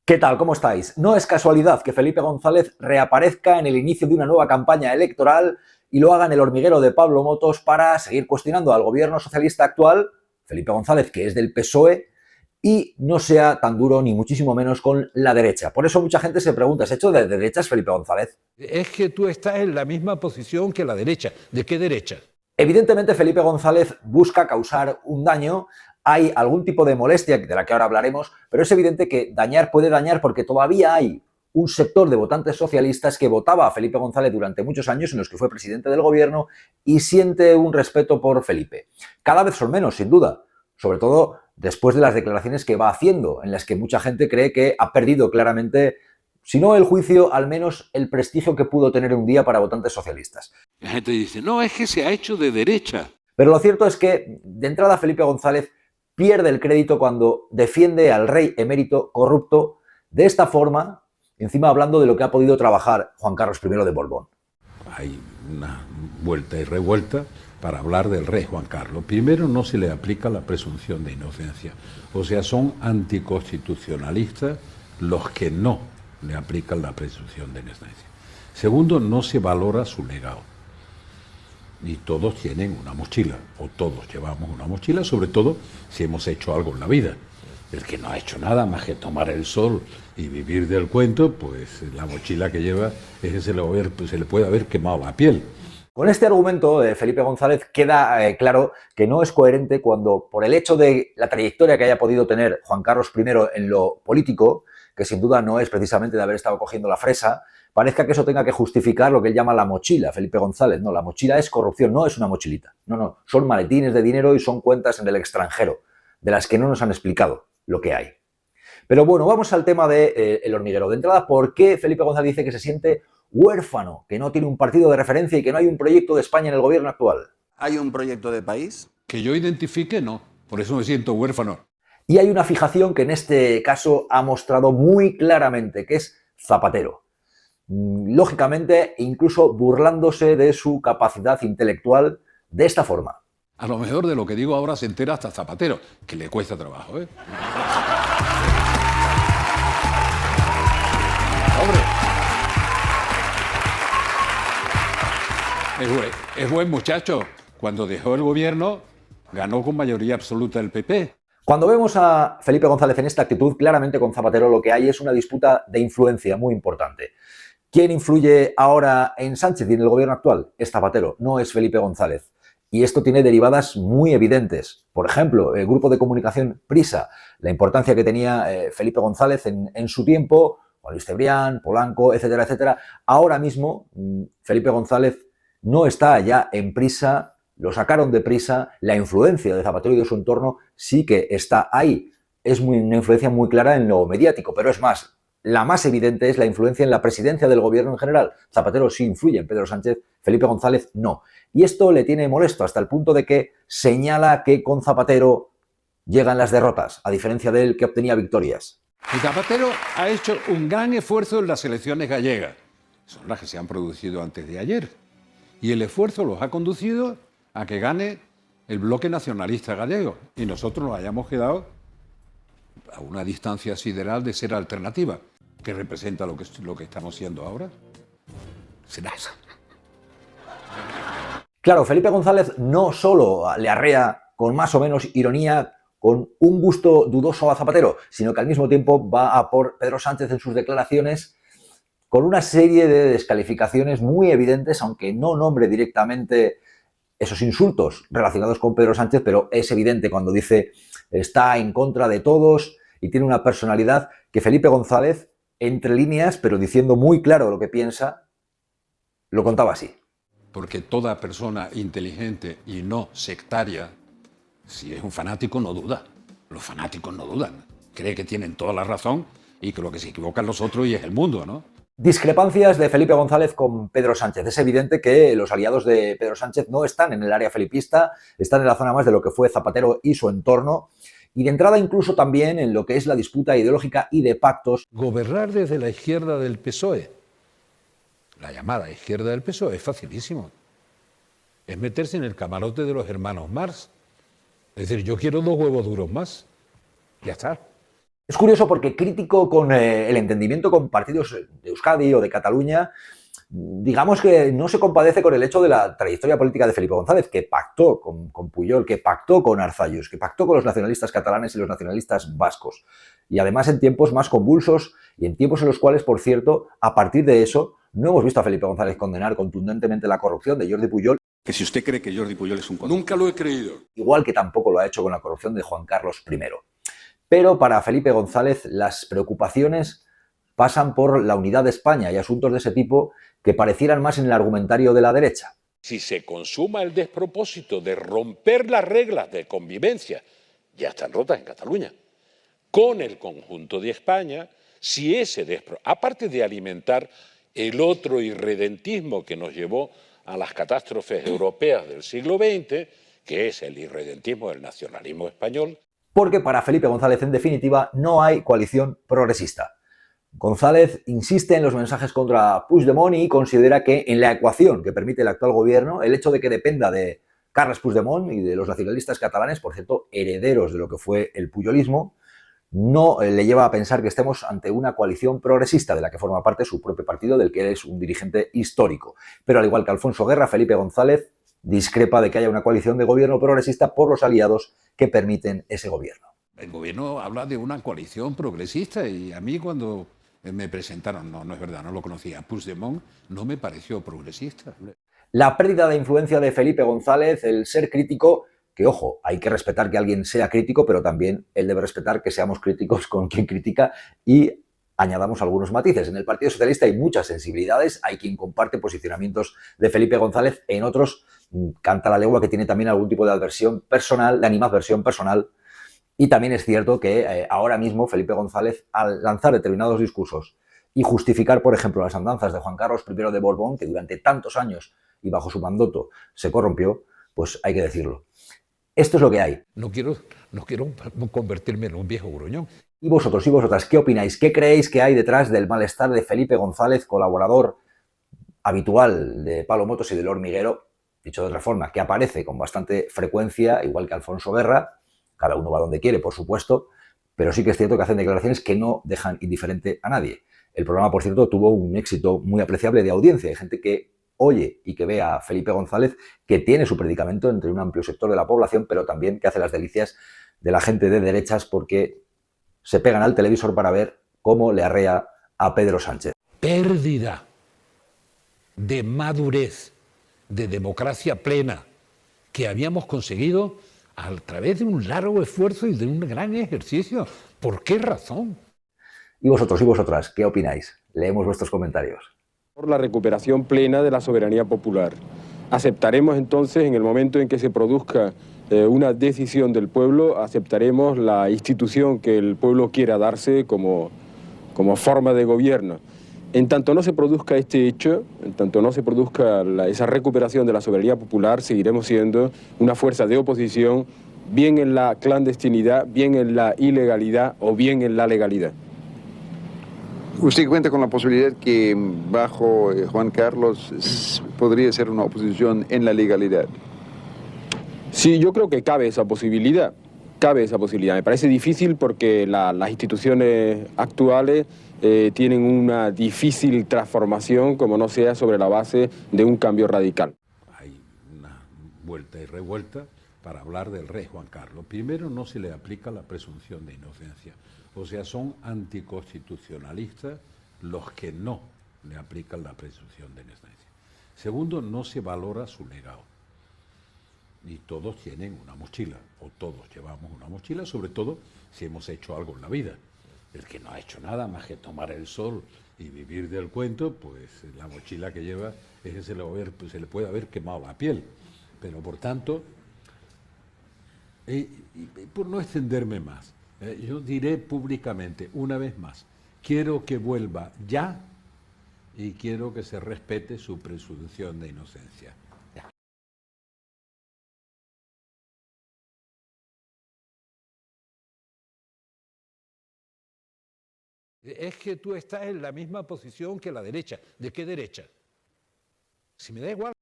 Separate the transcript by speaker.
Speaker 1: ¿Qué tal? ¿Cómo estáis? No es casualidad que Felipe González reaparezca en el inicio de una nueva campaña electoral y lo haga en el hormiguero de Pablo Motos para seguir cuestionando al gobierno socialista actual, Felipe González, que es del PSOE, y no sea tan duro ni muchísimo menos con la derecha. Por eso mucha gente se pregunta, ¿es hecho de derechas Felipe González?
Speaker 2: Es que tú estás en la misma posición que la derecha. ¿De qué derecha?
Speaker 1: Evidentemente Felipe González busca causar un daño, hay algún tipo de molestia de la que ahora hablaremos, pero es evidente que dañar puede dañar porque todavía hay un sector de votantes socialistas que votaba a Felipe González durante muchos años en los que fue presidente del gobierno y siente un respeto por Felipe. Cada vez son menos, sin duda, sobre todo después de las declaraciones que va haciendo, en las que mucha gente cree que ha perdido claramente, si no el juicio, al menos el prestigio que pudo tener un día para votantes socialistas.
Speaker 2: La gente dice, no, es que se ha hecho de derecha.
Speaker 1: Pero lo cierto es que, de entrada, Felipe González pierde el crédito cuando defiende al rey emérito corrupto de esta forma, encima hablando de lo que ha podido trabajar Juan Carlos I de Borbón.
Speaker 2: Hay una vuelta y revuelta para hablar del rey Juan Carlos. Primero, no se le aplica la presunción de inocencia. O sea, son anticonstitucionalistas los que no le aplican la presunción de inocencia. Segundo, no se valora su legado. Y todos tienen una mochila, o todos llevamos una mochila, sobre todo si hemos hecho algo en la vida. El que no ha hecho nada más que tomar el sol y vivir del cuento, pues la mochila que lleva es que se le puede haber quemado la piel.
Speaker 1: Con este argumento de Felipe González queda claro que no es coherente cuando, por el hecho de la trayectoria que haya podido tener Juan Carlos I en lo político, que sin duda no es precisamente de haber estado cogiendo la fresa, parezca que eso tenga que justificar lo que él llama la mochila, Felipe González. No, la mochila es corrupción, no es una mochilita. No, son maletines de dinero y son cuentas en el extranjero, de las que no nos han explicado lo que hay. Pero bueno, vamos al tema del hormiguero. De entrada, ¿por qué Felipe González dice que se siente huérfano, que no tiene un partido de referencia y que no hay un proyecto de España en el gobierno actual?
Speaker 3: ¿Hay un proyecto de país?
Speaker 2: Que yo identifique, no. Por eso me siento huérfano.
Speaker 1: Y hay una fijación que en este caso ha mostrado muy claramente, que es Zapatero. Lógicamente, incluso burlándose de su capacidad intelectual de esta forma.
Speaker 2: A lo mejor de lo que digo ahora se entera hasta Zapatero, que le cuesta trabajo, ¿eh? Hombre. Es buen muchacho. Cuando dejó el gobierno, ganó con mayoría absoluta el PP.
Speaker 1: Cuando vemos a Felipe González en esta actitud, claramente con Zapatero lo que hay es una disputa de influencia muy importante. ¿Quién influye ahora en Sánchez y en el gobierno actual? Es Zapatero, no es Felipe González. Y esto tiene derivadas muy evidentes. Por ejemplo, el grupo de comunicación Prisa, la importancia que tenía Felipe González en su tiempo, Juan Luis Cebrián, Polanco, etcétera, etcétera. Ahora mismo, Felipe González no está ya en Prisa, lo sacaron de Prisa, la influencia de Zapatero y de su entorno sí que está ahí. Es una influencia muy clara en lo mediático, pero es más, la más evidente es la influencia en la presidencia del gobierno en general. Zapatero sí influye en Pedro Sánchez, Felipe González no. Y esto le tiene molesto hasta el punto de que señala que con Zapatero llegan las derrotas, a diferencia de él que obtenía victorias.
Speaker 2: Y Zapatero ha hecho un gran esfuerzo en las elecciones gallegas. Son las que se han producido antes de ayer. Y el esfuerzo los ha conducido a que gane el bloque nacionalista gallego. Y nosotros nos hayamos quedado a una distancia sideral de ser alternativa, que representa lo que estamos siendo ahora. Será eso.
Speaker 1: Claro, Felipe González no solo le arrea con más o menos ironía, con un gusto dudoso a Zapatero, sino que al mismo tiempo va a por Pedro Sánchez en sus declaraciones con una serie de descalificaciones muy evidentes, aunque no nombre directamente esos insultos relacionados con Pedro Sánchez, pero es evidente cuando dice está en contra de todos y tiene una personalidad que Felipe González, entre líneas, pero diciendo muy claro lo que piensa, lo contaba así.
Speaker 2: Porque toda persona inteligente y no sectaria, si es un fanático, no duda. Los fanáticos no dudan. Cree que tienen toda la razón y que lo que se equivocan los otros y es el mundo, ¿no?
Speaker 1: Discrepancias de Felipe González con Pedro Sánchez. Es evidente que los aliados de Pedro Sánchez no están en el área felipista, están en la zona más de lo que fue Zapatero y su entorno, y de entrada incluso también en lo que es la disputa ideológica y de pactos.
Speaker 2: Gobernar desde la izquierda del PSOE, la llamada izquierda del PSOE, es facilísimo. Es meterse en el camarote de los hermanos Marx. Es decir, yo quiero 2 huevos duros más. Ya está.
Speaker 1: Es curioso porque crítico con el entendimiento con partidos de Euskadi o de Cataluña, digamos que no se compadece con el hecho de la trayectoria política de Felipe González, que pactó con Pujol, que pactó con Arzallus, que pactó con los nacionalistas catalanes y los nacionalistas vascos. Y además en tiempos más convulsos y en tiempos en los cuales, por cierto, a partir de eso, no hemos visto a Felipe González condenar contundentemente la corrupción de Jordi Pujol.
Speaker 4: Que si usted cree que Jordi Pujol es un corrupto.
Speaker 2: Nunca lo he creído.
Speaker 1: Igual que tampoco lo ha hecho con la corrupción de Juan Carlos I. Pero para Felipe González las preocupaciones pasan por la unidad de España y asuntos de ese tipo que parecieran más en el argumentario de la derecha.
Speaker 5: Si se consuma el despropósito de romper las reglas de convivencia, ya están rotas en Cataluña, con el conjunto de España, si aparte de alimentar el otro irredentismo que nos llevó a las catástrofes europeas del siglo XX, que es el irredentismo del nacionalismo español.
Speaker 1: Porque para Felipe González, en definitiva, no hay coalición progresista. González insiste en los mensajes contra Puigdemont y considera que en la ecuación que permite el actual gobierno, el hecho de que dependa de Carles Puigdemont y de los nacionalistas catalanes, por cierto, herederos de lo que fue el pujolismo, no le lleva a pensar que estemos ante una coalición progresista de la que forma parte su propio partido, del que él es un dirigente histórico. Pero al igual que Alfonso Guerra, Felipe González discrepa de que haya una coalición de gobierno progresista por los aliados que permiten ese gobierno.
Speaker 2: El gobierno habla de una coalición progresista y a mí cuando me presentaron, no es verdad, no lo conocía, Puigdemont no me pareció progresista.
Speaker 1: La pérdida de influencia de Felipe González, el ser crítico, que ojo, hay que respetar que alguien sea crítico, pero también él debe respetar que seamos críticos con quien critica y añadamos algunos matices. En el Partido Socialista hay muchas sensibilidades, hay quien comparte posicionamientos de Felipe González, en otros canta la legua que tiene también algún tipo de adversión personal, de animadversión personal. Y también es cierto que ahora mismo Felipe González, al lanzar determinados discursos y justificar, por ejemplo, las andanzas de Juan Carlos I de Borbón, que durante tantos años y bajo su mandato se corrompió, pues hay que decirlo. Esto es lo que hay.
Speaker 2: No quiero convertirme en un viejo gruñón.
Speaker 1: ¿Y vosotros y vosotras qué opináis? ¿Qué creéis que hay detrás del malestar de Felipe González, colaborador habitual de Pablo Motos y del Hormiguero, dicho de otra forma, que aparece con bastante frecuencia, igual que Alfonso Guerra? Cada uno va donde quiere, por supuesto, pero sí que es cierto que hacen declaraciones que no dejan indiferente a nadie. El programa, por cierto, tuvo un éxito muy apreciable de audiencia. Hay gente que oye y que ve a Felipe González, que tiene su predicamento entre un amplio sector de la población, pero también que hace las delicias de la gente de derechas porque se pegan al televisor para ver cómo le arrea a Pedro Sánchez.
Speaker 2: Pérdida de madurez, de democracia plena, que habíamos conseguido a través de un largo esfuerzo y de un gran ejercicio. ¿Por qué razón?
Speaker 1: ¿Y vosotros y vosotras qué opináis? Leemos vuestros comentarios.
Speaker 6: Por la recuperación plena de la soberanía popular. Aceptaremos entonces, en el momento en que se produzca una decisión del pueblo, aceptaremos la institución que el pueblo quiera darse como forma de gobierno. En tanto no se produzca este hecho, en tanto no se produzca esa recuperación de la soberanía popular, seguiremos siendo una fuerza de oposición, bien en la clandestinidad, bien en la ilegalidad o bien en la legalidad.
Speaker 7: ¿Usted cuenta con la posibilidad que bajo Juan Carlos podría ser una oposición en la legalidad?
Speaker 6: Sí, yo creo que cabe esa posibilidad. Me parece difícil porque las instituciones actuales tienen una difícil transformación, como no sea sobre la base de un cambio radical.
Speaker 2: Hay una vuelta y revuelta para hablar del rey Juan Carlos. Primero, no se le aplica la presunción de inocencia. O sea, son anticonstitucionalistas los que no le aplican la presunción de inocencia. Segundo, no se valora su legado. Y todos tienen una mochila, o todos llevamos una mochila, sobre todo si hemos hecho algo en la vida. El que no ha hecho nada más que tomar el sol y vivir del cuento, pues la mochila que lleva es que se le puede haber quemado la piel. Pero por tanto, y por no extenderme más, yo diré públicamente una vez más, quiero que vuelva ya y quiero que se respete su presunción de inocencia. Es que tú estás en la misma posición que la derecha. ¿De qué derecha? Si me da igual.